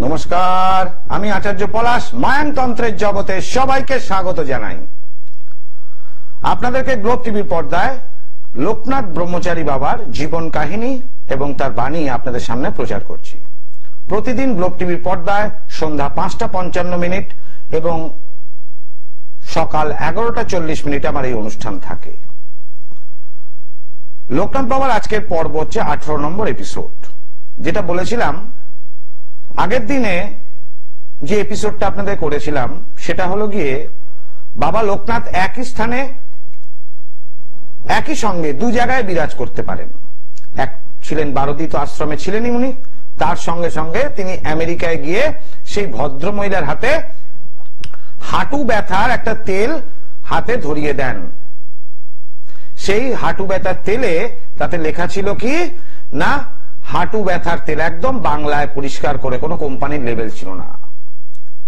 নমস্কার, আমি আচার্য পলাশ মায়ানতন্ত্রের জগতে সবাইকে স্বাগত জানাই। আপনাদেরকে গ্লোব টিভির পর্দায় লোকনাথ ব্রহ্মচারী বাবার জীবন কাহিনী এবং তার বাণী আপনাদের সামনে প্রচার করছি। প্রতিদিন গ্লোব টিভির পর্দায় সন্ধ্যা 5:55 এবং সকাল 11:40 আমার এই অনুষ্ঠান থাকে। লোকনাথ বাবার আজকের পর্ব হচ্ছে 18 নম্বর এপিসোড। যেটা বলেছিলাম আগের দিনে, যে এপিসোডটা আপনাদের করেছিলাম সেটা হলো গিয়ে বাবা লোকনাথ একই স্থানে একই সঙ্গে দু জায়গায় বিরাজ করতে পারেন। এক ছিলেন বারোদিত আশ্রমে ছিলেনই উনি, তার সঙ্গে সঙ্গে তিনি আমেরিকায় গিয়ে সেই ভদ্র মহিলার হাতে হাঁটু ব্যথার একটা তেল হাতে ধরিয়ে দেন। সেই হাঁটু ব্যথার তেলে তাতে লেখা ছিল কি না, হাঁটু ব্যথার তেল, একদম বাংলায় পরিষ্কার করে, কোনো কোম্পানির লেবেল ছিল না।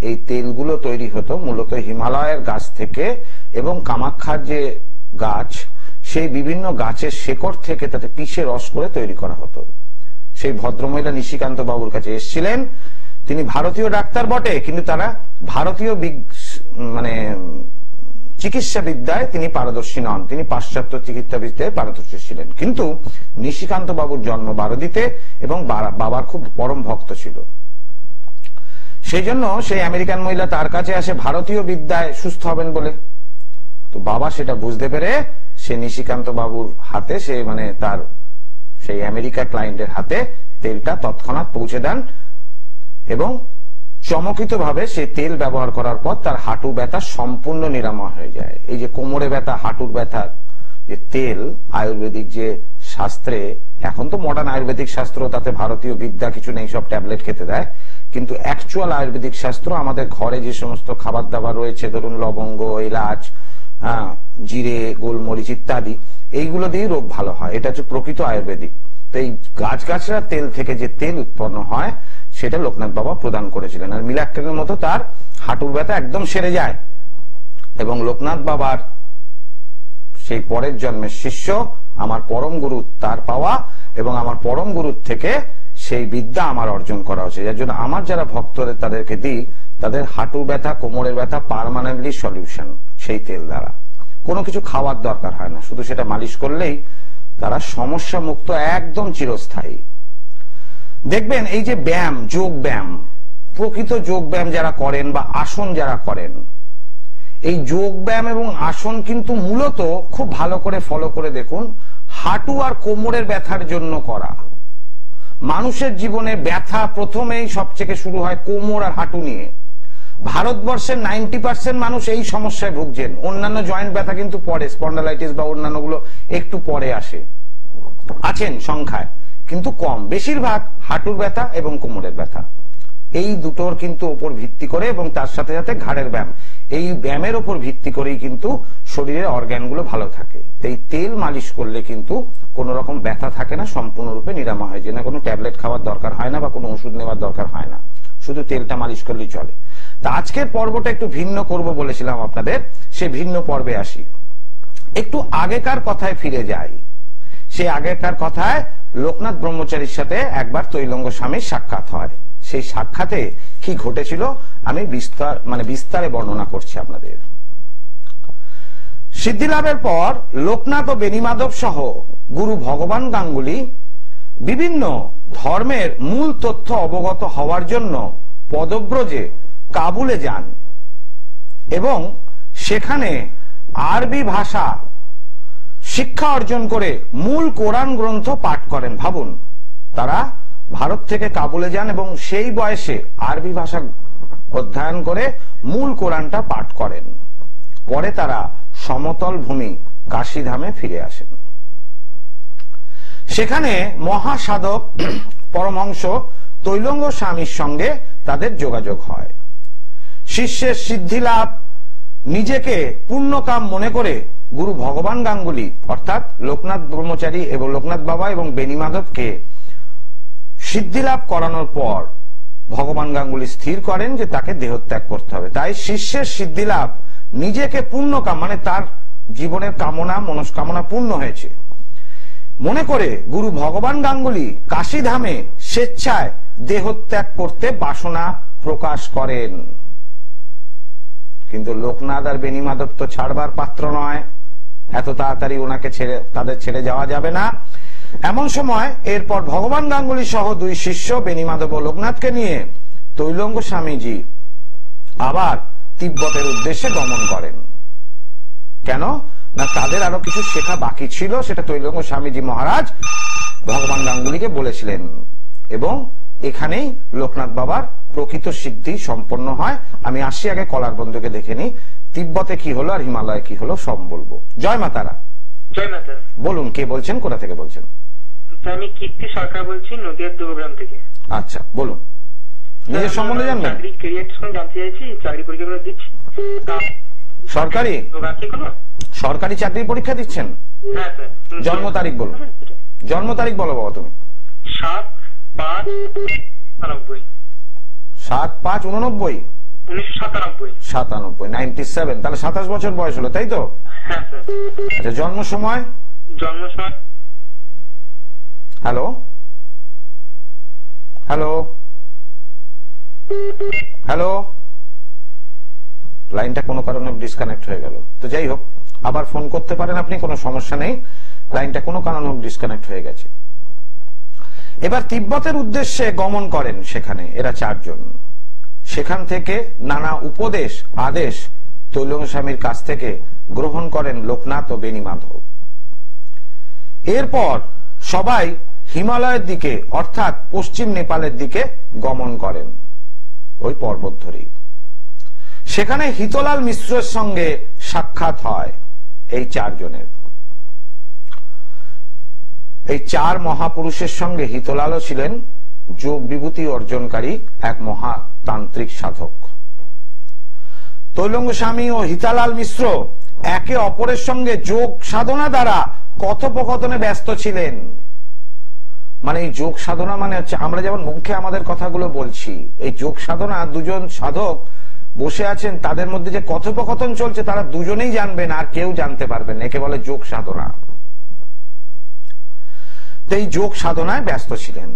এই তেলগুলো তৈরি হতো মূলত হিমালয়ের গাছ থেকে এবং কামাখ্যার যে গাছ, সেই বিভিন্ন গাছের শেকড় থেকে তাতে পিষে রস করে তৈরি করা হতো। সেই ভদ্রমহিলা নিশিকান্ত বাবুর কাছে এসেছিলেন। তিনি ভারতীয় ডাক্তার বটে, কিন্তু তারা ভারতীয় চিকিৎসা বিদ্যায় তিনি পারদর্শী নন, তিনি পাশ্চাত্য চিকিৎসা বিদ্যায় পারদর্শী ছিলেন। কিন্তু নিশিকান্ত বাবুর জন্ম বারোদিতে এবং বাবার খুব পরম ভক্ত ছিল। সেই জন্য সেই আমেরিকান মহিলা তার কাছে আসে ভারতীয় বিদ্যায় সুস্থ হবেন বলে। তো বাবা সেটা বুঝতে পেরে সে নিশিকান্ত বাবুর হাতে, তার সেই আমেরিকা ক্লায়েন্টের হাতে তেলটা তৎক্ষণাৎ পৌঁছে দেন এবং চমকিত ভাবে সেই তেল ব্যবহার করার পর তার হাঁটু ব্যথা সম্পূর্ণ নিরাময় হয়ে যায়। এই যে কোমরে ব্যথা, হাঁটুর ব্যথার যে তেল, আয়ুর্বেদিক যে শাস্ত্রে, এখন তো মডার্ন আয়ুর্বেদিক শাস্ত্র, তাতে ভারতীয় বিদ্যা কিছু নেই, সব ট্যাবলেট খেতে দেয়, কিন্তু অ্যাকচুয়াল আয়ুর্বেদিক শাস্ত্র আমাদের ঘরে যে সমস্ত খাবার দাবার রয়েছে, ধরুন লবঙ্গ, এলাচ, জিরে, গোলমরিচ ইত্যাদি, এইগুলো দিয়ে রোগ ভালো হয়। এটা হচ্ছে প্রকৃত আয়ুর্বেদিক। তো এই গাছগাছড়া তেল থেকে যে তেল উৎপন্ন হয় সেটা লোকনাথ বাবা প্রদান করেছিলেন, আর মিরাক্কেলের মতো তার হাঁটুর ব্যথা একদম সেরে যায়। এবং লোকনাথ বাবার সেই পরের জন্মের শিষ্য আমার পরম গুরু তার পাওয়া, এবং আমার পরম গুরুর থেকে সেই বিদ্যা আমার অর্জন করা হচ্ছে, যার জন্য আমার যারা ভক্তদের তাদেরকে দিই, তাদের হাঁটু ব্যথা, কোমরের ব্যথা পার্মানেন্টলি সলিউশন সেই তেল দ্বারা। কোনো কিছু খাওয়ার দরকার হয় না, শুধু সেটা মালিশ করলেই তারা সমস্যা মুক্ত, একদম চিরস্থায়ী। দেখবেন এই যে ব্যায়াম, যোগ ব্যায়াম, প্রকৃত যোগ ব্যায়াম যারা করেন বা আসন যারা করেন, এই যোগ ব্যায়াম এবং আসন কিন্তু মূলত খুব ভালো করে ফলো করে দেখুন, হাঁটু আর কোমরের ব্যথার জন্য করা। মানুষের জীবনে ব্যথা প্রথমেই সবচেয়ে শুরু হয় কোমর আর হাঁটু নিয়ে। ভারতবর্ষের 90% মানুষ এই সমস্যায় ভুগছেন। অন্যান্য জয়েন্ট ব্যথা কিন্তু পরে, স্পন্ডালাইটিস বা অন্যান্য গুলো একটু পরে আছেন সংখ্যায়, কিন্তু কম। বেশিরভাগ হাঁটুর ব্যথা এবং কোমরের ব্যথা, এই দুটোর কিন্তু উপর ভিত্তি করে, এবং তার সাথে সাথে ঘাড়ের ব্যায়াম, এই ব্যায়ামের উপর ভিত্তি করেই কিন্তু শরীরের অর্গানগুলো ভালো থাকে। এই তেল মালিশ করলে কিন্তু কোন রকম ব্যথা থাকে না, সম্পূর্ণরূপে নিরাময় হয়, যে না কোনো ট্যাবলেট খাওয়ার দরকার হয় না বা কোনো ওষুধ নেওয়ার দরকার হয় না, শুধু তেলটা মালিশ করলেই চলে। তা আজকের পর্বটা একটু ভিন্ন করব বলেছিলাম আপনাদের, সে ভিন্ন পর্বে আসি। একটু আগেকার কথায় ফিরে যাই। সেই আগেকার কথায় লোকনাথ ব্রহ্মচারীর সাথে একবার তৈলঙ্গ স্বামীর সাক্ষাৎ হয়। সেই সাক্ষাতে কি ঘটেছিল আমি বিস্তারে বর্ণনা করছি আপনাদের। সিদ্ধি লাভের পর লোকনাথ ও বেণীমাধব সহ গুরু ভগবান গাঙ্গুলি বিভিন্ন ধর্মের মূল তথ্য অবগত হওয়ার জন্য পদব্রজে কাবুলে যান এবং সেখানে আরবি ভাষা শিক্ষা অর্জন করে মূল কোরআন গ্রন্থ পাঠ করেন। ভাবুন, তারা ভারত থেকে কাবুলে যান এবং সেই বয়সে আরবি ভাষা অধ্যয়ন করে মূল কোরআনটা পাঠ করেন। পরে তারা সমতল ভূমি কাশীধামে ফিরে আসেন। সেখানে মহাসাধক পরমহংস তৈলঙ্গ স্বামীর সঙ্গে তাদের যোগাযোগ হয়। শিষ্যের সিদ্ধি লাভ নিজেকে পূর্ণকাম মনে করে গুরু ভগবান গাঙ্গুলি অর্থাৎ লোকনাথ ব্রহ্মচারী এবং লোকনাথ বাবা এবং বেণীমাধবকে সিদ্ধি লাভ করানোর পর ভগবান গাঙ্গুলি স্থির করেন যে তাকে দেহত্যাগ করতে হবে। তাই শিষ্যের সিদ্ধি লাভ নিজেকে পূর্ণকাম, তার জীবনের কামনা মনস্কামনা পূর্ণ হয়েছে মনে করে গুরু ভগবান গাঙ্গুলি কাশীধামে স্বেচ্ছায় দেহত্যাগ করতে বাসনা প্রকাশ করেন। কিন্তু লোকনাথ আর বেনি মাধব তো ছাড়বার পাত্র নয়, এত তাড়াতাড়ি ওনাকে তাদের ছেড়ে যাওয়া যাবে না। এমন সময় এরপর ভগবান গাঙ্গুলি সহ দুই শিষ্য বেনি মাধব ও লোকনাথকে নিয়ে তৈলঙ্গ স্বামীজি আবার তিব্বতের উদ্দেশ্যে গমন করেন। কেন না তাদের আরো কিছু শেখা বাকি ছিল, সেটা তৈলঙ্গ স্বামীজি মহারাজ ভগবান গাঙ্গুলিকে বলেছিলেন, এবং এখানেই লোকনাথ বাবার প্রকৃত সিদ্ধি সম্পন্ন হয়। আমি আসি আগে কলার বন্ধুকে দেখে নি, তিব্বতে কি হলো আর হিমালয়ে কি হলো সব বলবো। জয় মাতারা। জয় মাতা। বলুন কে বলছেন, কোথা থেকে বলছেন? আমি কীর্তি সরকার বলছি, নদিয়ার দুর্গগ্রাম থেকে। আচ্ছা বলুন, নিজের সম্বন্ধে জানবেন? চাকরি ক্রিয়েট জানতে চাইছি, চাকরি পরীক্ষা দিচ্ছি। সরকারি সরকারি চাকরির পরীক্ষা দিচ্ছেন? হ্যাঁ স্যার। জন্ম তারিখ বলুন, জন্ম তারিখ বলো বাবা তুমি। 7/5/99। 7/5/99? 1997। 97, তাহলে 27 বছর বয়স হলো, তাই তো? হ্যাঁ স্যার। আচ্ছা জন্ম সময়? জন্ম সময়। হ্যালো হ্যালো হ্যালো, লাইনটা কোনো কারণে ডিসকানেক্ট হয়ে গেল। তো যাই হোক, আবার ফোন করতে পারেন আপনি, কোনো সমস্যা নেই, লাইনটা কোনো কারণে ডিসকানেক্ট হয়ে গেছে। এবার তিব্বতের উদ্দেশ্যে গমন করেন সেখানে এরা চারজন। সেখান থেকে নানা উপদেশ আদেশ তৈলঙ্গ স্বামীর কাছ থেকে গ্রহণ করেন লোকনাথ ও বেনি মাধব। এরপর সবাই হিমালয়ের দিকে অর্থাৎ পশ্চিম নেপালের দিকে গমন করেন ওই পর্বত ধরেই। সেখানে হিতলাল মিশ্রের সঙ্গে সাক্ষাৎ হয় এই চারজনের। এই চার মহাপুরুষের সঙ্গে হিতলালও ছিলেন যোগ বিভূতি অর্জনকারী এক মহাতান্ত্রিক সাধক। তৈলঙ্গ স্বামী ও হিতালাল মিশ্র একে অপরের সঙ্গে যোগ সাধনা দ্বারা কথোপকথনে ব্যস্ত ছিলেন। মানে এই যোগ সাধনা মানে হচ্ছে আমরা যেমন মুখে আমাদের কথাগুলো বলছি, এই যোগ সাধনা দুজন সাধক বসে আছেন, তাদের মধ্যে যে কথোপকথন চলছে তারা দুজনেই জানবেন, আর কেউ জানতে পারবেন, একে বলে যোগ সাধনা। এই যোগ সাধনায় ব্যস্ত ছিলেন।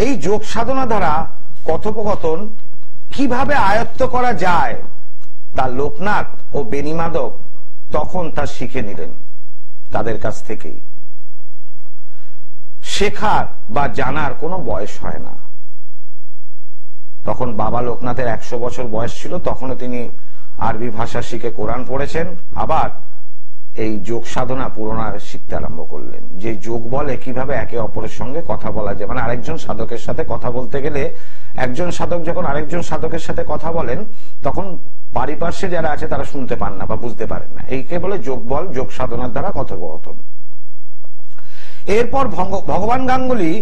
এই যোগ সাধনা দ্বারা কথোপকথন কিভাবে আয়ত্ত করা যায় তা লোকনাথ ও বেনি মাধব তখন তা শিখে নিলেন তাদের কাছ থেকেই। শেখার বা জানার কোনো বয়স হয় না। তখন বাবা লোকনাথের 100 বছর বয়স ছিল, তখনও তিনি আরবি ভাষা শিখে কোরআন পড়েছেন, আবার এই যোগ সাধনা পুনরায় শিখতে আরম্ভ করলেন। যে যোগ বলে কিভাবে একে অপরের সঙ্গে কথা বলা যায়, মানে আরেকজন সাধকের সাথে কথা বলতে গেলে একজন সাধক যখন আরেকজন সাধকের সাথে কথা বলেন তখন পারিপার্শ্বে যারা আছে তারা শুনতে পান না বা বুঝতে পারেন না, এইকে বলে যোগ বল, যোগ সাধনার দ্বারা কথোপকথন। এরপর ভগবান গাঙ্গুলি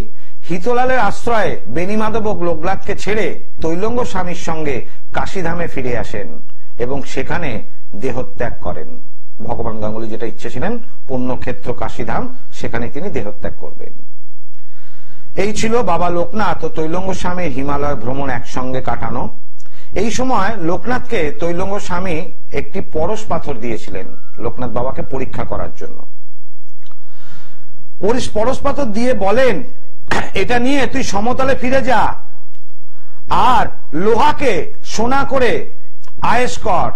হিতলালের আশ্রয়ে বেনি মাধব ও লোকনাথকে ছেড়ে তৈলঙ্গ স্বামীর সঙ্গে কাশীধামে ফিরে আসেন এবং সেখানে দেহত্যাগ করেন। ভগবান গাঙ্গুলি যেটা ইচ্ছে ছিলেন পুণ্যক্ষেত্র কাশীধাম, সেখানে তিনি দেহত্যাগ করবেন। এই ছিল বাবা লোকনাথ ও তৈলঙ্গ স্বামীর হিমালয় ভ্রমণ একসঙ্গে কাটানো। এই সময় লোকনাথকে তৈলঙ্গ স্বামী একটি পরশ পাথর দিয়েছিলেন লোকনাথ বাবাকে পরীক্ষা করার জন্য। পরশ পাথর দিয়ে বলেন, এটা নিয়ে তুই সমতলে ফিরে যা আর লোহাকে সোনা করে আয়েশ কর।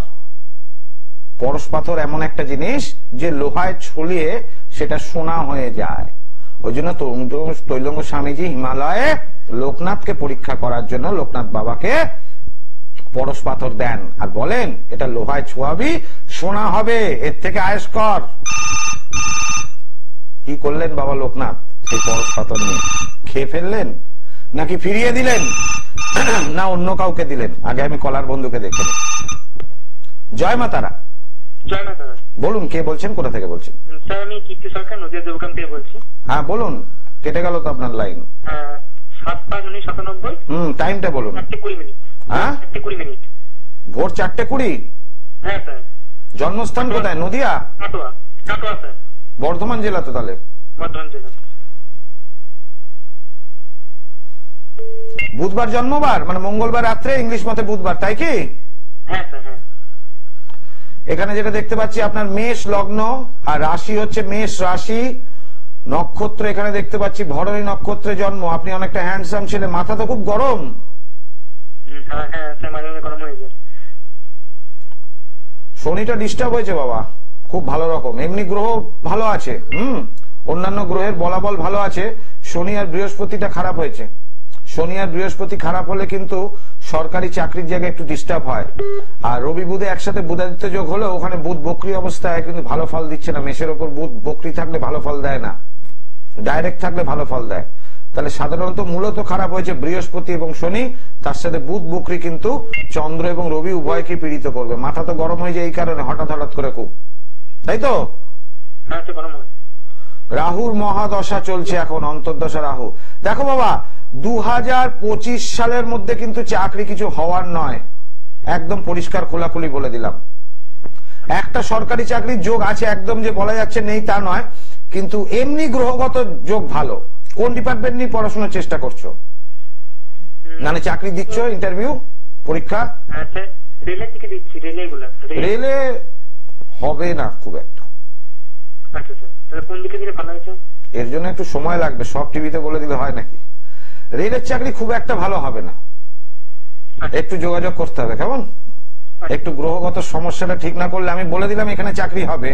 পরশ পাথর এমন একটা জিনিস যে লোহায় ছলিয়ে সেটা সোনা হয়ে যায়। ওই জন্য তৈলঙ্গ স্বামীজি হিমালয়ে লোকনাথকে পরীক্ষা করার জন্য লোকনাথ বাবাকে পরশ পাথর দেন আর বলেন, এটা লোহায় ছোঁয়াবি, সোনা হবে, এর থেকে আয়েশ কর। কি করলেন বাবা লোকনাথ? সেই পরশ পাথর নিয়ে খেয়ে ফেললেন নাকি ফিরিয়ে দিলেন না অন্য কাউকে দিলেন? আগে আমি কলার বন্ধুকে দেখে নিই। জয় মাতারা। জয় মাতারা। বলুন কে বলছেন, কোথা থেকে বলছেন? স্যার আমি কীর্তি সরকার, নদিয়া দুর্গগ্রাম থেকে বলছি। হ্যাঁ বলুন, কেটে গেল তো আপনার লাইন। 7/5/1997। টাইমটা বলুন। 4:20 মিনিট। হ্যাঁ 4:20 মিনিট। ভোর 4:20? হ্যাঁ স্যার। জন্মস্থান কোথায়? নদিয়া? কাটোয়া। কাটোয়া স্যার। বর্ধমান জেলা তো? তাহলে বর্ধমান জেলা। বুধবার জন্মবার, মানে মঙ্গলবার রাত্রে, ইংলিশ মতে বুধবার, তাই কি? হ্যাঁ স্যার। হ্যাঁ। এখানে যেটা দেখতে পাচ্ছি আপনার মেষ লগ্ন আর রাশি হচ্ছে মেষ রাশি, নক্ষত্র এখানে দেখতে পাচ্ছি ভরণী নক্ষত্রে জন্ম, আপনি অনেকটা হ্যান্ডসাম ছেলে, মাথা তো খুব গরম। হ্যাঁ স্যার, মাঝে মাঝে গরম হয়েছে। শনিটা ডিস্টার্ব হয়েছে বাবা, খুব ভালো রকম। এমনি গ্রহ ভালো আছে, অন্যান্য গ্রহের বলাবল ভালো আছে, শনি আর বৃহস্পতিটা খারাপ হয়েছে। শনি আর বৃহস্পতি খারাপ হলে কিন্তু সরকারি চাকরির জায়গায় একটু ডিস্টার্ব হয়। আর রবি বুধে একসাথে বুধাদিত্য যোগ হলো, ওখানে বুধ বকরি অবস্থায় কিন্তু ভালো ফল দিচ্ছে না। মেষের ওপর বুধ বকরি থাকলে ভালো ফল দেয় না, ডাইরেক্ট থাকলে ভালো ফল দেয়। তাহলে সাধারণত মূলত খারাপ হয়েছে বৃহস্পতি এবং শনি, তার সাথে বুধ বকরি কিন্তু চন্দ্র এবং রবি উভয়কে পীড়িত করবে। মাথা তো গরম হয়ে যায় এই কারণে, হঠাৎ হঠাৎ করে খুব, তাই তো? রাহুর মহাদশা চলছে এখন, অন্তর্দশা রাহু। দেখো বাবা, 2025 সালের মধ্যে কিন্তু চাকরি কিছু হওয়ার নয়, একদম পরিষ্কার খোলাখুলি বলে দিলাম। একটা সরকারি চাকরির যোগ আছে, একদম যে বলা যাচ্ছে নেই তা নয়, কিন্তু এমনি গ্রহগত যোগ ভালো। কোন ডিপার্টমেন্ট নিয়ে পড়াশোনার চেষ্টা করছো? মানে চাকরি দিচ্ছ, ইন্টারভিউ পরীক্ষা? রেলে হবে না খুব একটা। এর জন্য একটু সময় লাগবে, সব টিভিতে বলে দিলে হয় নাকি? রেলের চাকরি খুব একটা ভালো হবে না, একটু যোগাযোগ করতে হবে, কেমন? একটু গ্রহগত সমস্যাটা ঠিক না করলে, আমি বলে দিলাম এখানে চাকরি হবে,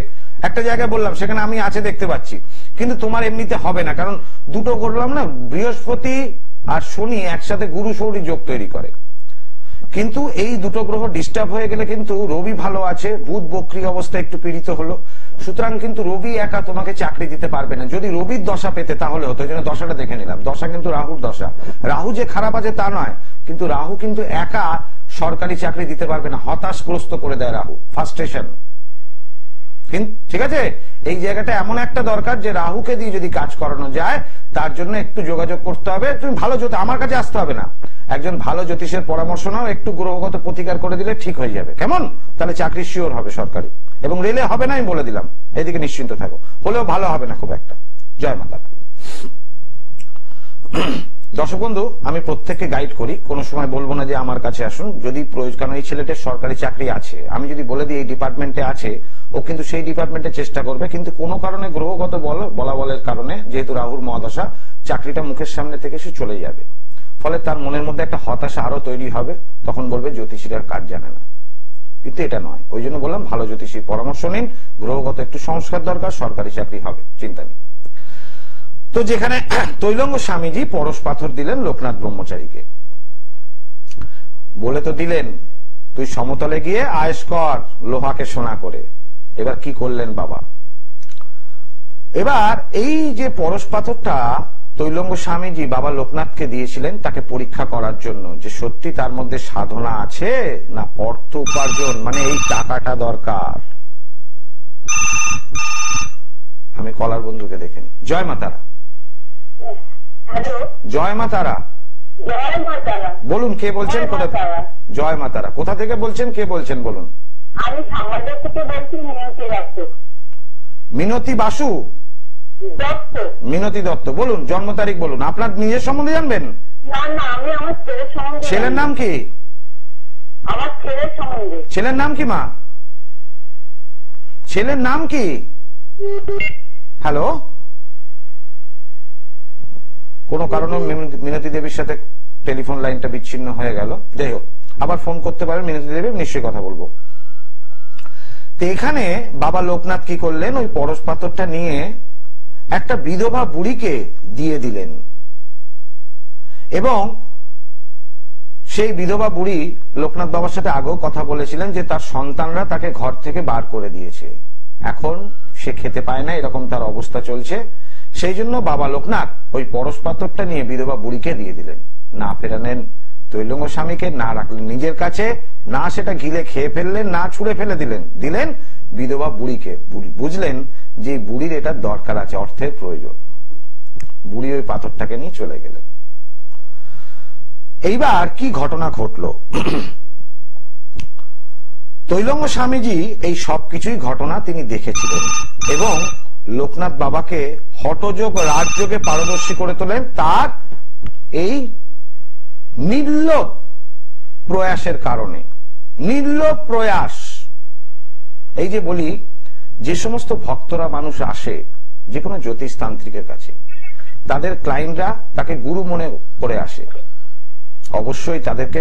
একটা জায়গায় বললাম সেখানে আমি আছে দেখতে পাচ্ছি, কিন্তু তোমার এমনিতে হবে না। কারণ দুটো করলাম না, বৃহস্পতি আর শনি একসাথে গুরু সৌরী যোগ তৈরি করে, কিন্তু এই দুটো গ্রহ ডিস্টার্ব হয়ে গেলে কিন্তু রবি ভালো আছে, বুধ বক্রী অবস্থা একটু পীড়িত হলো, সুতরাং কিন্তু রবি একা তোমাকে চাকরি দিতে পারবে না। যদি রবির দশা পেতে তাহলে হতো, এই জন্য দশাটা দেখে নিলাম। দশা কিন্তু রাহুর দশা, রাহু যে খারাপ আছে তা নয়, কিন্তু রাহু কিন্তু একা সরকারি চাকরি দিতে পারবে না, হতাশগ্রস্ত করে দেয় রাহু, ফ্রাস্ট্রেশন। ঠিক আছে, এই জায়গাটা এমন একটা দরকার যে রাহুকে দিয়ে যদি কাজ করানো যায়, তার জন্য একটু যোগাযোগ করতে হবে। তুমি ভালো আমার কাছে আসতে হবে না, একজন ভালো জ্যোতিষের পরামর্শ নাও, একটু গ্রহগত প্রতিকার করে দিলে ঠিক হয়ে যাবে, কেমন? তাহলে চাকরি শিওর হবে সরকারি, এবং রেলে হবে না আমি বলে দিলাম, এদিকে নিশ্চিন্ত থাকো। হলেও ভালো হবে না খুব একটা। জয় মাতা। দর্শক বন্ধু, আমি প্রত্যেককে গাইড করি, কোনো সময় বলবো না যে আমার কাছে আসুন, যদি প্রয়োজন। কারণ এই ছেলেটার সরকারি চাকরি আছে, আমি যদি বলে দিই এই ডিপার্টমেন্টে আছে, ও কিন্তু সেই ডিপার্টমেন্টে চেষ্টা করবে, কিন্তু কোনো কারণে গ্রহগত বলাবলের কারণে, যেহেতু রাহুর মহাদশা, চাকরিটা মুখের সামনে থেকে সে চলে যাবে। ফলে তার মনের মধ্যে একটা হতাশা আরো তৈরি হবে, তখন বলবে জ্যোতিষীরা কাজ জানে না, কিন্তু এটা নয়। ওই জন্য বললাম ভালো জ্যোতিষীর পরামর্শ নিন, গ্রহগত একটু সংস্কার দরকার, সরকারি চাকরি হবে, চিন্তা নেই। তো যেখানে তৈলঙ্গ স্বামীজি পরশ পাথর দিলেন লোকনাথ ব্রহ্মচারীকে, বলে তো দিলেন তুই সমতলে গিয়ে আয়েশ কর লোহাকে সোনা করে। এবার কি করলেন বাবা? এবার এই যে পরশ পাথরটা তৈলঙ্গ স্বামীজি বাবা লোকনাথকে দিয়েছিলেন তাকে পরীক্ষা করার জন্য, যে সত্যি তার মধ্যে সাধনা আছে না অর্থ উপার্জন, মানে এই টাকাটা দরকার। আমি কলার বন্ধুকে দেখেন। জয় মা তারা। জয় মা তারা। বলুন কে বলছেন? জয় মা তারা। কোথা থেকে বলছেন, কে বলছেন বলুন? মিনতি বাসু, মিনতি দত্ত। বলুন জন্ম তারিখ বলুন, আপনার নিজের সম্বন্ধে জানবেন? ছেলের নাম কি? ছেলের নাম কি মা? ছেলের নাম কি? হ্যালো, কোন কারণে মিনতি দেবীর সাথে টেলিফোন লাইনটা বিচ্ছিন্ন হয়ে গেল। যাই হোক, আবার ফোন করতে পারেন মিনতি দেবী, নিশ্চয়ই কথা বলবো। তো এখানে বাবা লোকনাথ কি করলেন, ওই পরশ পাথরটা নিয়ে একটা বিধবা বুড়িকে দিয়ে দিলেন, এবং সেই বিধবা বুড়ি লোকনাথ বাবার সাথে আগেও কথা বলেছিলেন যে তার সন্তানরা তাকে ঘর থেকে বার করে দিয়েছে, এখন সে খেতে পায় না, এরকম তার অবস্থা চলছে। সেই জন্য বাবা লোকনাথ ওই পরশ পাথরটা নিয়ে বিধবা বুড়িকে দিয়ে দিলেন। না ফেরালেন তৈলঙ্গ স্বামীকে, না রাখলেন নিজের কাছে, না সেটা গিলে খেয়ে ফেললেন, না ছুঁড়ে ফেলে দিলেন, দিলেন বিধবা বুড়িকে। বুঝলেন যে বুড়ির এটা দরকার আছে, অর্থের প্রয়োজন। বুড়ি ওই পাথরটাকে নিয়ে চলে গেলেন। এইবার কি ঘটনা ঘটলো? তৈলঙ্গ স্বামীজি এই সবকিছুই ঘটনা তিনি দেখেছিলেন, এবং লোকনাথ বাবাকে হঠযোগ রাজযোগে পারদর্শী করে তোলেন তার এই নির্লোভ প্রয়াসের কারণে। নির্লোভ প্রয়াস, এই যে বলি যে সমস্ত ভক্তরা মানুষ আসে, যে কোনো জ্যোতিষতান্ত্রিকের কাছে, তাদের ক্লায়েন্টরা তাকে গুরু মনে করে আসে। অবশ্যই তাদেরকে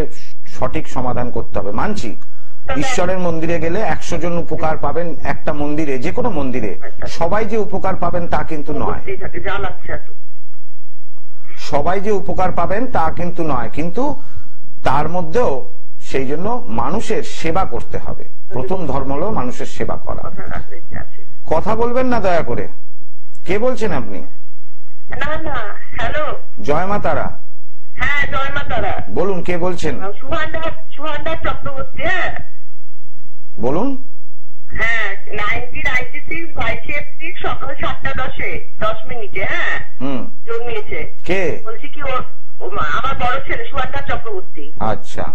সঠিক সমাধান করতে হবে, মানছি। ঈশ্বরের মন্দিরে গেলে 100 জন উপকার পাবেন, একটা মন্দিরে, যে কোনো মন্দিরে সবাই যে উপকার পাবেন তা কিন্তু নয়, সবাই যে উপকার পাবেন তা কিন্তু নয়, কিন্তু তার মধ্যেও সেই জন্য মানুষের সেবা করতে হবে। প্রথম ধর্ম হলো মানুষের সেবা করা। কথা বলবেন না দয়া করে। কে বলছেন আপনি? না না, হ্যালো, জয় মা তারা। হ্যাঁ জয় মা তারা। বলুন কে বলছেন? সুহান্ডা চক্রবর্তী। হ্যাঁ বলুন। হ্যাঁ 1996 22 এপ্রিল সকাল 7:10 হ্যাঁ জন্মিয়েছে। কে বলছি কি? আমার বড় ছেলে সুহান্ডা চক্রবর্তী। আচ্ছা,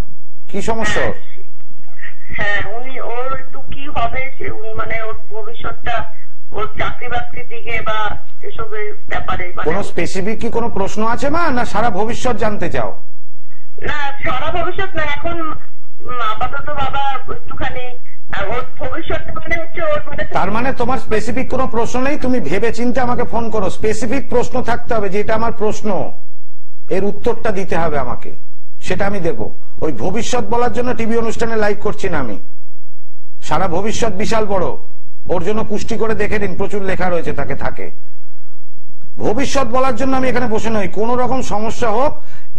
কি সমস্যা? হ্যাঁ উনি, ওর একটু কি হবে সে, মানে ওর ভবিষ্যৎটা, ওর চাকরি বাকরির দিকে বা এসবের ব্যাপারে। কোন স্পেসিফিক কি কোনো প্রশ্ন আছে মা, না সারা ভবিষ্যৎ জানতে চাও? না সারা ভবিষ্যৎ না, এখন আপাতত বাবা একটুখানি ওর ভবিষ্যৎ মানে হচ্ছে ওর, তার মানে তোমার স্পেসিফিক কোনো প্রশ্ন নেই, তুমি ভেবে চিন্তে আমাকে ফোন করো। স্পেসিফিক প্রশ্ন থাকতে হবে, যে এটা আমার প্রশ্ন, এর উত্তরটা দিতে হবে আমাকে, সেটা আমি দেব। ওই ভবিষ্যৎ বলার জন্য টিভি অনুষ্ঠানে লাইভ করছি না আমি। সারা ভবিষ্যৎ বিশাল বড়, ওর জন্য পুষ্টি করে দেখে নিন, প্রচুর লেখা রয়েছে তাকে থাকে। ভবিষ্যৎ বলার জন্য আমি এখানে বসে নই। কোন রকম সমস্যা হোক,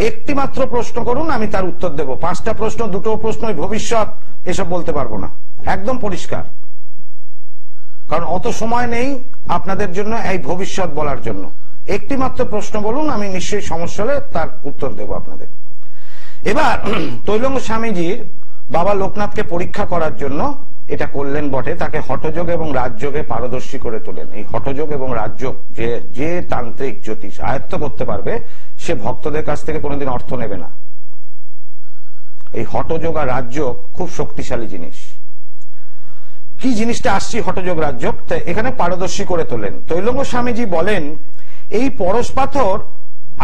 একটি মাত্র প্রশ্ন করুন, আমি তার উত্তর দেব। 5টা প্রশ্ন, 2টো প্রশ্ন, ভবিষ্যৎ এসব বলতে পারবো না, একদম পরিষ্কার। কারণ অত সময় নেই আপনাদের জন্য এই ভবিষ্যৎ বলার জন্য। একটি মাত্র প্রশ্ন বলুন, আমি নিশ্চয়ই সমস্যা হলে তার উত্তর দেব আপনাদের। এবার তৈলঙ্গ স্বামীজির বাবা লোকনাথকে পরীক্ষা করার জন্য এটা করলেন বটে, তাকে হঠযোগ এবং রাজযোগে পারদর্শী করে তোলেন। এই হঠযোগ এবং রাজযোগ যে তান্ত্রিক জ্যোতিষ আয়ত্ত করতে পারবে, সে ভক্তদের কাছ থেকে কোনোদিন অর্থ নেবে না। এই হঠযোগ আর রাজযোগ খুব শক্তিশালী জিনিস। কি জিনিসটা আসছি, হঠযোগ রাজযোগ, এখানে পারদর্শী করে তোলেন। তৈলঙ্গ স্বামীজি বলেন, এই পরশ পাথর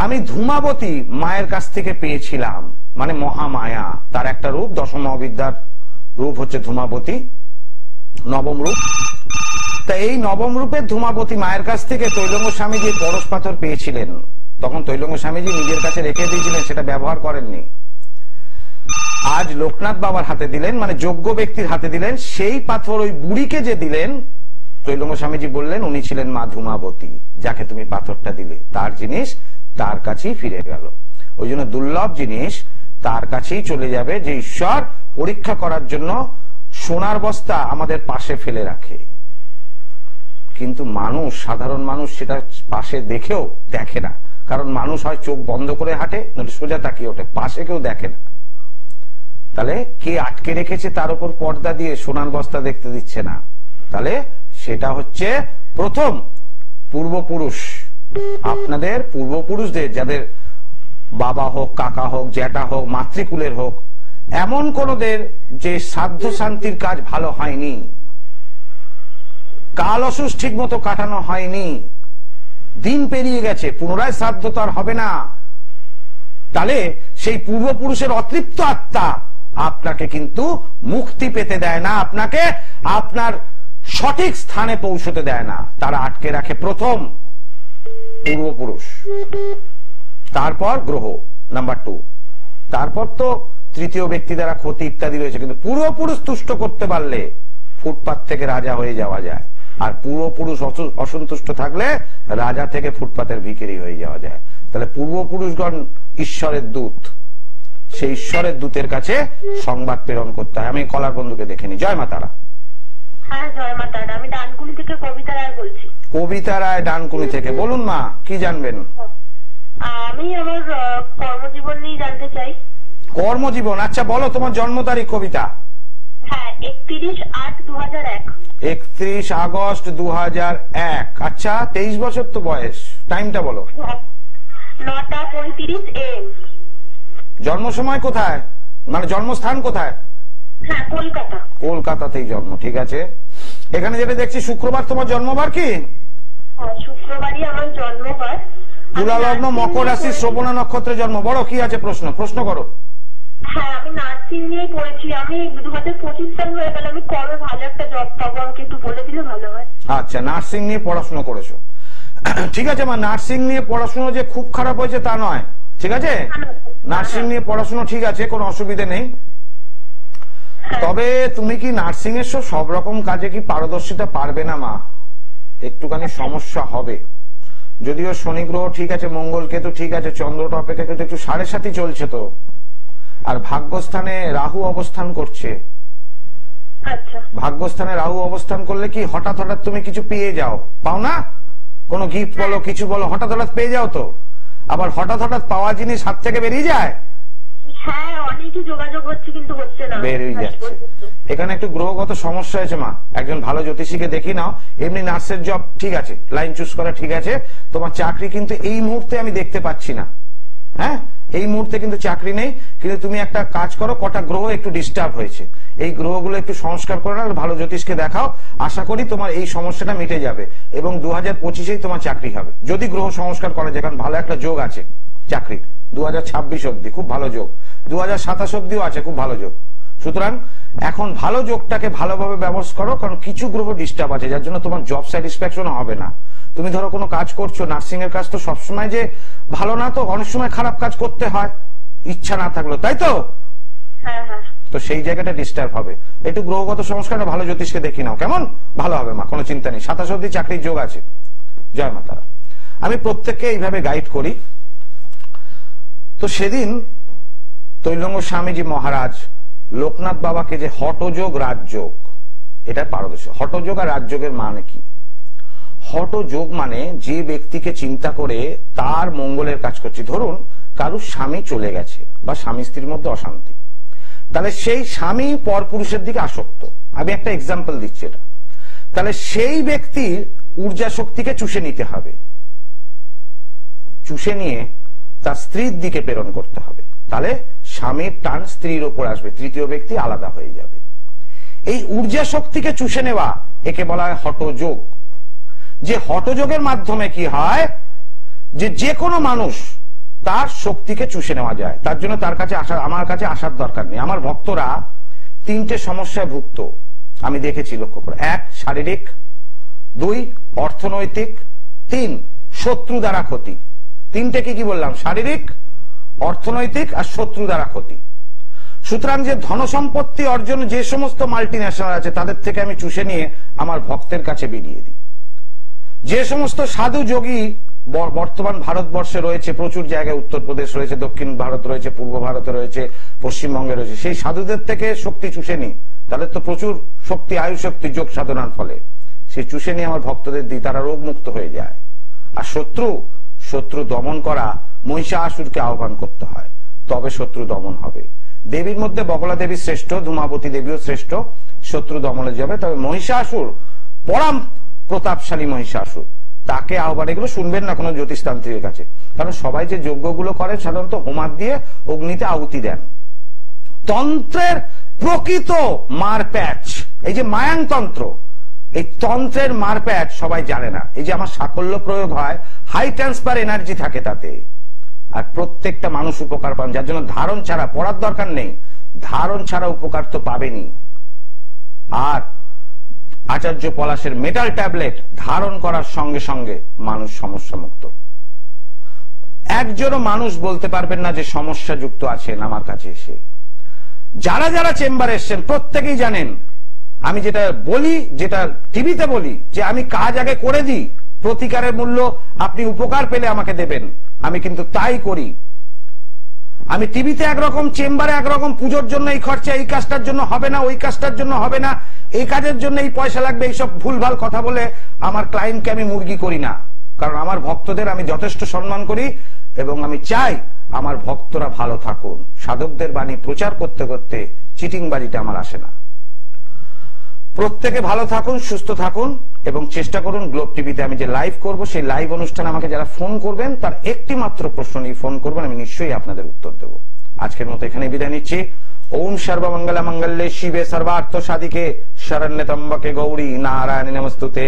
আমি ধূমাবতী মায়ের কাছ থেকে পেয়েছিলাম, মানে মহামায়া, তার একটা রূপ, দশম মহাবিদ্যার রূপ হচ্ছে ধূমাবতী, নবম রূপ। তা এই নবম রূপের ধূমাবতী মায়ের কাছ থেকে তৈলঙ্গ স্বামীজি পরশ পাথর পেয়েছিলেন। তখন তৈলঙ্গ স্বামীজি নিজের কাছে রেখে দিয়েছিলেন, সেটা ব্যবহার করেননি। আজ লোকনাথ বাবার হাতে দিলেন, মানে যোগ্য ব্যক্তির হাতে দিলেন। সেই পাথর ওই বুড়িকে যে দিলেন, তৈলঙ্গ স্বামীজি বললেন উনি ছিলেন মা ধূমাবতী, যাকে তুমি পাথরটা দিলে, তার জিনিস তার কাছেই ফিরে গেল। ওই জন্য দুর্লভ জিনিস তার কাছেই চলে যাবে, যে ঈশ্বর পরীক্ষা করার জন্য সোনার বস্তা আমাদের পাশে ফেলে রাখে। কিন্তু মানুষ, সাধারণ মানুষ সেটা পাশে দেখেও দেখে না, কারণ মানুষ হয় চোখ বন্ধ করে হাঁটে, সোজা তাকিয়ে ওঠে, পাশে কেউ দেখে না। তাহলে কে আটকে রেখেছে তার উপর পর্দা দিয়ে সোনার বস্তা দেখতে দিচ্ছে না? তাহলে সেটা হচ্ছে প্রথম পূর্বপুরুষ, আপনাদের পূর্বপুরুষদের, যাদের বাবা হোক, কাকা হোক, জ্যাঠা হোক, মাতৃকুলের হোক, এমন কোনদের যে সাধ্য শান্তির কাজ ভালো হয়নি, কাল অসুস ঠিক মতো কাটানো হয়নি, দিন পেরিয়ে গেছে, পুনরায় শ্রাদ্ধ তো আর হবে না, তাহলে সেই পূর্বপুরুষের অতৃপ্ত আত্মা আপনাকে কিন্তু মুক্তি পেতে দেয় না, আপনাকে আপনার সঠিক স্থানে পৌঁছতে দেয় না। তারা আটকে রাখে প্রথম পূর্বপুরুষ, তারপর গ্রহ নাম্বার 2, তারপর তো তৃতীয় ব্যক্তি দ্বারা ক্ষতি ইত্যাদি রয়েছে। কিন্তু পূর্বপুরুষ তুষ্ট করতে পারলে ফুটপাত থেকে রাজা হয়ে যাওয়া যায়, আর পূর্বপুরুষ অসন্তুষ্ট থাকলে রাজা থেকে ফুটপাতের ভিখারি হয়ে যাওয়া যায়। তাহলে পূর্বপুরুষগণ ঈশ্বরের দূত, সেই ঈশ্বরের দূতের কাছে সংবাদ প্রেরণ করতে হয়। আমি কলার বন্ধুকে দেখে নি। জয় মা তারা। হ্যাঁ জয় মা তারা, আমি ডানকুনি থেকে কবিতা রায় বলছি। কবিতা রায় ডানকুনি থেকে, বলুন মা কি জানবেন? আমি আমার কর্মজীবন নিয়ে জানতে চাই। কর্মজীবন, আচ্ছা বলো তোমার জন্ম তারিখ। কবিতা? হ্যাঁ 31/8/2001। 31 আগস্ট 2001। আচ্ছা 23 বছর তো বয়স। টাইমটা বলো। 9:35 AM। জন্ম সময় কোথায়, মানে জন্মস্থান কোথায়? হ্যাঁ কলকাতা। কলকাতাতেই জন্ম, ঠিক আছে। এখানে যেটা দেখছি শুক্রবার তোমার জন্মবার কি? হ্যাঁ শুক্রবারই আমার জন্মবার। তুলা লগ্ন, মকর রাশি, শ্রবণা নক্ষত্রে জন্ম। বড় কি আছে প্রশ্ন করো। হ্যাঁ আমি নার্সিং নিয়ে পড়েছি, আমি 2025 সাল হয়ে গেল, আমি কবে ভালো একটা জব পাবো আমাকে একটু বলে দিলে ভালো হয়। আচ্ছা নার্সিং নিয়ে পড়াশোনা করেছো। ঠিক আছে মা, নার্সিং নিয়ে পড়াশোনা যে খুব খারাপ হয়েছে তা নয়, ঠিক আছে, নার্সিং নিয়ে পড়াশোনা ঠিক আছে, কোনো অসুবিধা নেই। তবে তুমি কি নার্সিং এর সব রকম কাজে কি পারদর্শিতা পারবে না মা, একটুখানি সমস্যা হবে। যদিও শনি গ্রহ ঠিক আছে, মঙ্গল কেতু ঠিক আছে, চন্দ্রটা অপেক্ষাকৃত একটু 7.5 চলছে তো, আর ভাগ্যস্থানে রাহু অবস্থান করছে। ভাগ্যস্থানে রাহু অবস্থান করলে কি হঠাৎ হঠাৎ তুমি কিছু পেয়ে যাও, পাও না, কোনো গিফট বলো কিছু বলো হঠাৎ হঠাৎ পেয়ে যাও তো, আবার হঠাৎ হঠাৎ পাওয়া জিনিস হাত থেকে বেরিয়ে যায়। হ্যাঁ, অনেকই যোগাযোগ হচ্ছে কিন্তু হচ্ছে না, বেরিয়ে যাচ্ছে। এখানে একটু গ্রহগত সমস্যা আছে মা, একজন ভালো জ্যোতিষীকে দেখি নাও। এমনি নার্সের জব ঠিক আছে, লাইন চুজ করা ঠিক আছে, তোমার চাকরি কিন্তু এই মুহূর্তে আমি দেখতে পাচ্ছি না। হ্যাঁ, এই মুহূর্তে কিন্তু চাকরি নেই, কিন্তু তুমি একটা কাজ করো, কটা গ্রহ একটু ডিস্টার্ব হয়েছে, এই গ্রহগুলো একটু সংস্কার করো না, ভালো জ্যোতিষকে দেখাও, আশা করি তোমার এই সমস্যাটা মিটে যাবে এবং 2025-এই তোমার চাকরি হবে, যদি গ্রহ সংস্কার করা যায়। কারণ ভালো একটা যোগ আছে চাকরির, 2026 অব্দি খুব ভালো যোগ, 2027 অব্দিও আছে খুব ভালো যোগ। সুতরাং এখন ভালো যোগটাকে ভালোভাবে ব্যবহার করো, কারণ কিছু গ্রহ ডিস্টার্ব আছে যার জন্য তোমার জব স্যাটিসফ্যাকশন হবে না। তুমি ধরো কোনো কাজ করছো, নার্সিং এর কাজ তো সবসময় যে ভালো না, তো অনেক সময় খারাপ কাজ করতে হয় ইচ্ছা না থাকলো, তাই তো? তো সেই জায়গাটা ডিস্টার্ব হবে, একটু গ্রহগত সংস্কার, ভালো জ্যোতিষকে দেখি নাও, কেমন? ভালো হবে মা, কোনো চিন্তা নেই, 27 অব্দি চাকরির যোগ আছে। জয় মা তারা। আমি প্রত্যেককে এইভাবে গাইড করি। তো সেদিন তৈলঙ্গ স্বামীজি মহারাজ লোকনাথ বাবাকে যে হঠযোগ রাজযোগ, এটা পারদর্শী। হঠযোগ আর রাজযোগের মানে কি? হঠযোগ মানে যে ব্যক্তিকে চিন্তা করে তার মঙ্গলের কাজ করছি। ধরুন কারুর স্বামী চলে গেছে বা স্বামী স্ত্রীর মধ্যে অশান্তি, তাহলে সেই স্বামী পরপুরুষের দিকে আসক্ত। আমি একটা এক্সাম্পল দিচ্ছি এটা। তাহলে সেই ব্যক্তির ঊর্জা শক্তিকে চুষে নিতে হবে, চুষে নিয়ে তার স্ত্রীর দিকে প্রেরণ করতে হবে, তাহলে স্বামীর টান স্ত্রীর ওপর আসবে, তৃতীয় ব্যক্তি আলাদা হয়ে যাবে। এই ঊর্জা শক্তিকে চুষে নেওয়া একে বলা হয় হঠযোগ। যে হঠযোগের মাধ্যমে কি হয়, যে কোনো মানুষ তার শক্তিকে চুষে নেওয়া যায়। তার জন্য তার কাছে আসা, আমার কাছে আসার দরকার নেই। আমার ভক্তরা 3টে সমস্যায় ভুক্ত আমি দেখেছি, লক্ষ্য করে। 1 শারীরিক, 2 অর্থনৈতিক, 3 শত্রু দ্বারা ক্ষতি। 3টে কি বললাম? শারীরিক, অর্থনৈতিক আর শত্রু দ্বারা ক্ষতি। সুতরাং যে ধনসম্পত্তি অর্জন যে সমস্ত মাল্টিন্যাশনাল আছে তাদের থেকে আমি চুষে নিয়ে আমার ভক্তের কাছে বিলিয়ে দিই। যে সমস্ত সাধু যোগী বর্তমান ভারতবর্ষে রয়েছে, প্রচুর জায়গায়, উত্তরপ্রদেশ রয়েছে, দক্ষিণ ভারত রয়েছে, পূর্ব ভারতে রয়েছে, পশ্চিমবঙ্গে রয়েছে, সেই সাধুদের থেকে শক্তি চুষে নিই। তাদের তো প্রচুর শক্তি, আয়ু শক্তি যোগ সাধনার ফলে, সেই চুষে নিয়ে আমার ভক্তদের দিই, তারা রোগ মুক্ত হয়ে যায়। আর শত্রু দমন করা, মহিষাসুরকে আহ্বান করতে হয়, তবে শত্রু দমন হবে। দেবীর মধ্যে বগলা দেবী শ্রেষ্ঠ, ধূমাবতী দেবীও শ্রেষ্ঠ শত্রু দমনে যাবে। তবে মহিষাসুর পরম প্রতাপশালী মহিষাসুর, তাকে আহ্বান, এগুলো শুনবেন না কোনো জ্যোতিষতান্ত্রিকের কাছে, কারণ সবাই যে যজ্ঞগুলো করেন সাধারণত হোমার দিয়ে অগ্নিতে আহুতি দেন। তন্ত্রের প্রকৃত মারপ্যাচ, এই যে মায়াংতন্ত্র, এই তন্ত্রের মারপ্যাচ সবাই জানে না। এই যে আমার সাকল্য প্রয়োগ হয়, হাই ট্রান্সফার এনার্জি থাকে তাতে, আর প্রত্যেকটা মানুষ উপকার পান। যার জন্য ধারণ ছাড়া, পড়ার দরকার নেই, ধারণ ছাড়া উপকার তো পাবেনি। আর আচার্য পলাশের মেটাল ট্যাবলেট ধারণ করার সঙ্গে সঙ্গে মানুষ সমস্যা মুক্ত। একজনও মানুষ বলতে পারবেন না যে সমস্যা যুক্ত আছেন আমার কাছে এসে। যারা যারা চেম্বারে এসছেন প্রত্যেকেই জানেন আমি যেটা বলি, যেটা টিভিতে বলি, যে আমি কাজ আগে করে দিই, প্রতিকারের মূল্য আপনি উপকার পেলে আমাকে দেবেন, আমি কিন্তু তাই করি। আমি টিভিতে একরকম, চেম্বারে একরকম, পুজোর জন্য এই খরচা, এই কাজটার জন্য হবে না, ওই কাজটার জন্য হবে না, এই কাজের জন্য এই পয়সা লাগবে, এইসব ভুলভাল কথা বলে আমার ক্লায়েন্টকে আমি মুরগি করি না। কারণ আমার ভক্তদের আমি যথেষ্ট সম্মান করি এবং আমি চাই আমার ভক্তরা ভালো থাকুন। সাধকদের বাণী প্রচার করতে করতে চিটিংবাজিটা আমার আসে না। প্রত্যেকে ভালো থাকুন, সুস্থ থাকুন এবং চেষ্টা করুন গ্লোব টিভিতে আমি যে লাইভ করব, সেই লাইভ অনুষ্ঠানে আমাকে যারা ফোন করবেন তার একটি মাত্র প্রশ্ন নিয়ে ফোন করবেন, আমি নিশ্চয়ই আপনাদের উত্তর দেব। আজকের মতো এখানে বিদায় নিচ্ছি। ওম সর্বমঙ্গল মঙ্গলে শিবে সর্বার্থ সাধিকে শরণ্যে ত্র্যম্বকে গৌরী নারায়ণী নমস্তুতে।